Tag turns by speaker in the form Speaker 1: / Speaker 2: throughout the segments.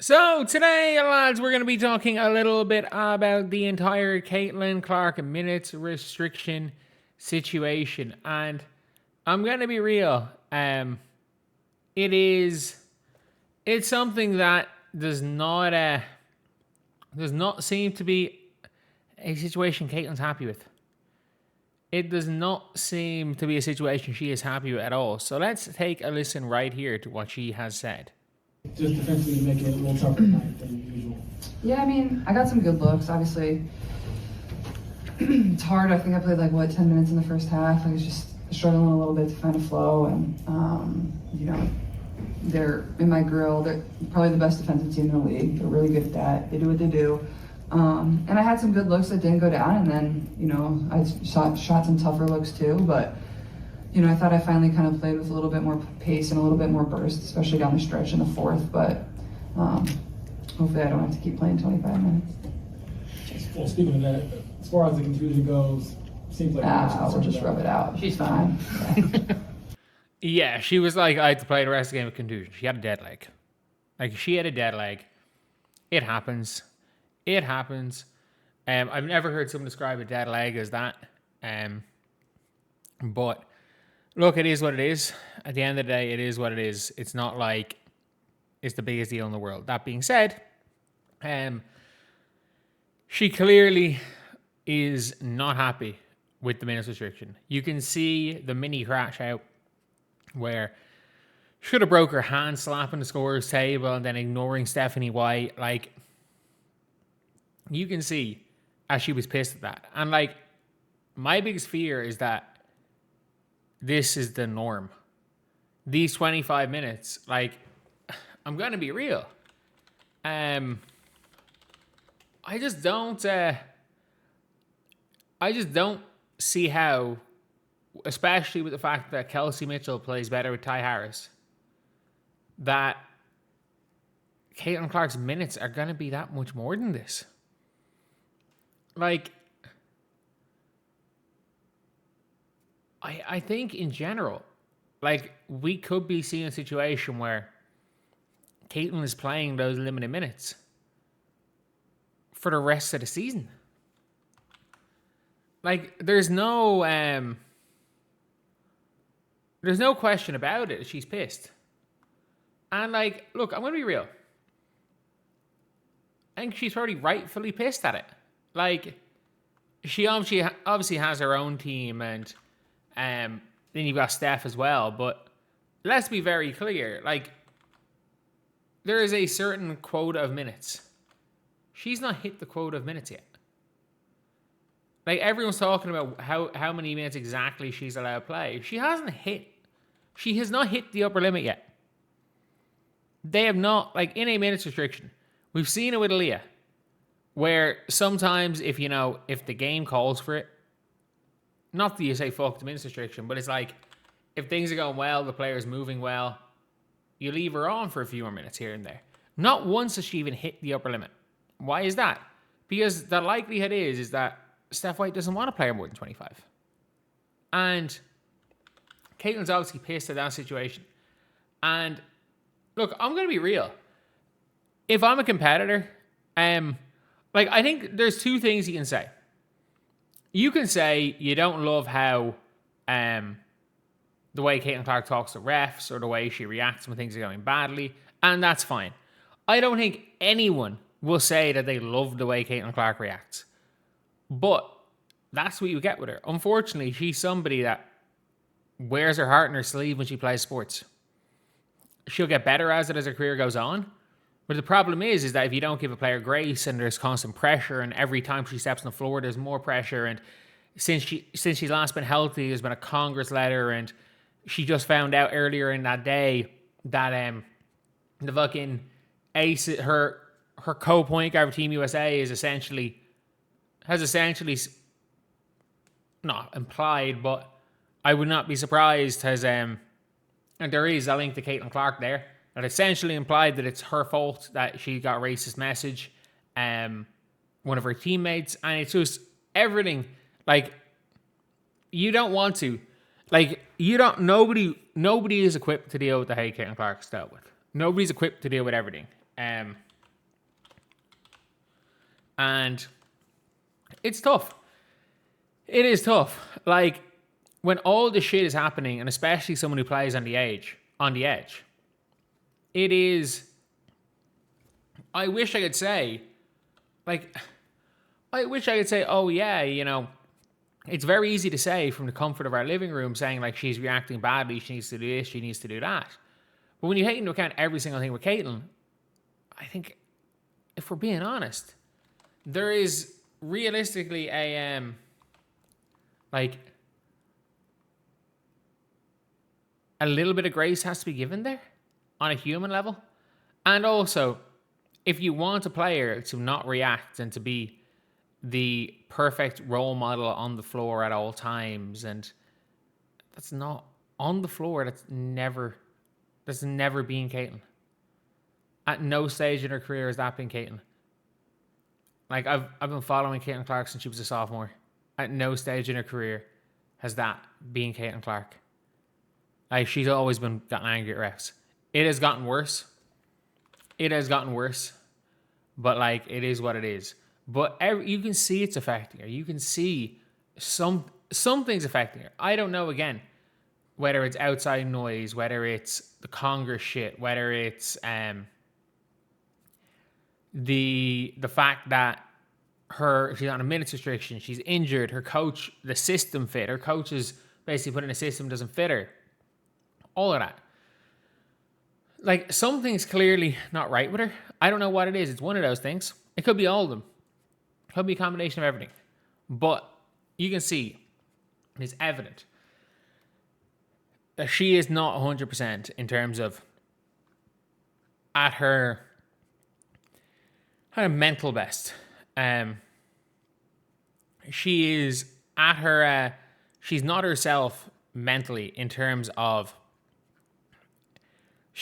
Speaker 1: So today, lads, we're going to be talking a little bit about the entire Caitlin Clark minutes restriction situation. And I'm going to be real. It's something that does not seem to be a situation Caitlin's happy with. It does not seem to be a situation she is happy with at all. So let's take a listen right here to what she has said.
Speaker 2: Just defensively make it a little tougher tonight than usual.
Speaker 3: Yeah, I mean, I got some good looks. Obviously, it's hard. I think I played 10 minutes in the first half. I was just struggling a little bit to find a flow, and they're in my grill. They're probably the best defensive team in the league. They're really good at that. They do what they do. And I had some good looks that didn't go down, and then I shot some tougher looks too, but. I thought I finally kind of played with a little bit more pace and a little bit more burst, especially down the stretch in the fourth. But hopefully I don't have to keep playing 25 minutes.
Speaker 2: Well, speaking of that, as far as the confusion goes, seems like
Speaker 3: we'll just rub it out. She's fine.
Speaker 1: Yeah, she was like, I had to play the rest of the game with contusion. She had a dead leg. She had a dead leg. It happens. I've never heard someone describe a dead leg as that. But look, it is what it is. At the end of the day, it is what it is. It's not like it's the biggest deal in the world. That being said, she clearly is not happy with the minutes restriction. You can see the mini crash out where she should have broke her hand slapping the scorer's table and then ignoring Stephanie White. You can see as she was pissed at that. And my biggest fear is that this is the norm. These 25 minutes, I'm going to be real. I just don't see how, especially with the fact that Kelsey Mitchell plays better with Ty Harris, that Caitlin Clark's minutes are going to be that much more than this. I think in general, we could be seeing a situation where Caitlin is playing those limited minutes for the rest of the season. There's no question about it. She's pissed. And look, I'm going to be real. I think she's probably rightfully pissed at it. She obviously has her own team, and then you've got Steph as well. But let's be very clear. There is a certain quota of minutes. She's not hit the quota of minutes yet. Everyone's talking about how many minutes exactly she's allowed to play. She has not hit the upper limit yet. They have not, in a minutes restriction. We've seen it with Aaliyah, where sometimes if the game calls for it, not that you say fuck the minutes restriction, but it's if things are going well, the player's moving well, you leave her on for a few more minutes here and there. Not once has she even hit the upper limit. Why is that? Because the likelihood is that Steph White doesn't want to play her more than 25. And Caitlin's obviously pissed at that situation. And look, I'm going to be real. If I'm a competitor, I think there's two things you can say. You can say you don't love how the way Caitlin Clark talks to refs or the way she reacts when things are going badly, and that's fine. I don't think anyone will say that they love the way Caitlin Clark reacts. But that's what you get with her. Unfortunately, she's somebody that wears her heart in her sleeve when she plays sports. She'll get better as her career goes on. But the problem is that if you don't give a player grace and there's constant pressure, and every time she steps on the floor, there's more pressure. And since she's last been healthy, there's been a Congress letter, and she just found out earlier in that day that the fucking ace, her co-point guard for Team USA has essentially not implied, but I would not be surprised and there is a link to Caitlin Clark there. That essentially implied that it's her fault that she got a racist message, one of her teammates, and it's just everything. You don't want to, nobody is equipped to deal with the hate Caitlin Clark's dealt with. Nobody's equipped to deal with everything. And it's tough. It is tough. Like, when all the shit is happening, and especially someone who plays on the edge, it is... I wish I could say, oh yeah, you know, it's very easy to say from the comfort of our living room, saying like she's reacting badly, she needs to do this, she needs to do that. But when you take into account every single thing with Caitlin, I think, if we're being honest, there is realistically a little bit of grace has to be given there on a human level. And also, if you want a player to not react and to be the perfect role model on the floor at all times, and that's not on the floor, that's never been Caitlin. At no stage in her career has that been Caitlin. Like, I've been following Caitlin Clark since she was a sophomore. At no stage in her career has that been Caitlin Clark. Like, she's always gotten angry at refs. It has gotten worse. But, like, it is what it is. But you can see it's affecting her. You can see something's affecting her. I don't know, again, whether it's outside noise, whether it's the Congress shit, whether it's the fact that she's on a minutes restriction, she's injured, her coach, the system fit. Her coach is basically put in a system that doesn't fit her. All of that. Like, something's clearly not right with her. I don't know what it is. It's one of those things. It could be all of them. It could be a combination of everything. But you can see, it's evident that she is not 100% in terms of at her mental best. She is at her... she's not herself mentally in terms of...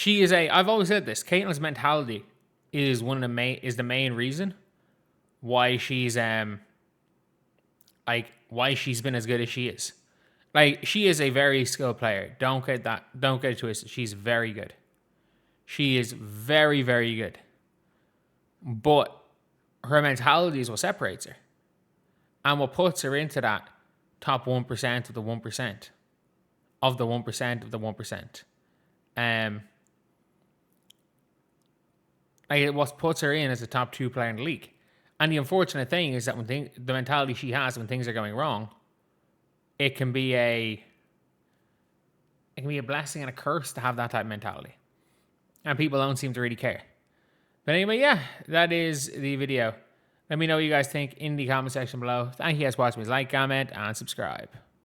Speaker 1: I've always said this, Caitlin's mentality is the main reason why she's why she's been as good as she is. Like, she is a very skilled player. Don't get it twisted. She's very good. She is very, very good. But her mentality is what separates her. And what puts her into that top 1% of the 1%. Of the 1% of the 1%. What puts her in as a top 2 player in the league. And the unfortunate thing is that the mentality she has when things are going wrong, it can be a blessing and a curse to have that type of mentality. And people don't seem to really care. But anyway, yeah, that is the video. Let me know what you guys think in the comment section below. Thank you guys for watching. Please like, comment, and subscribe.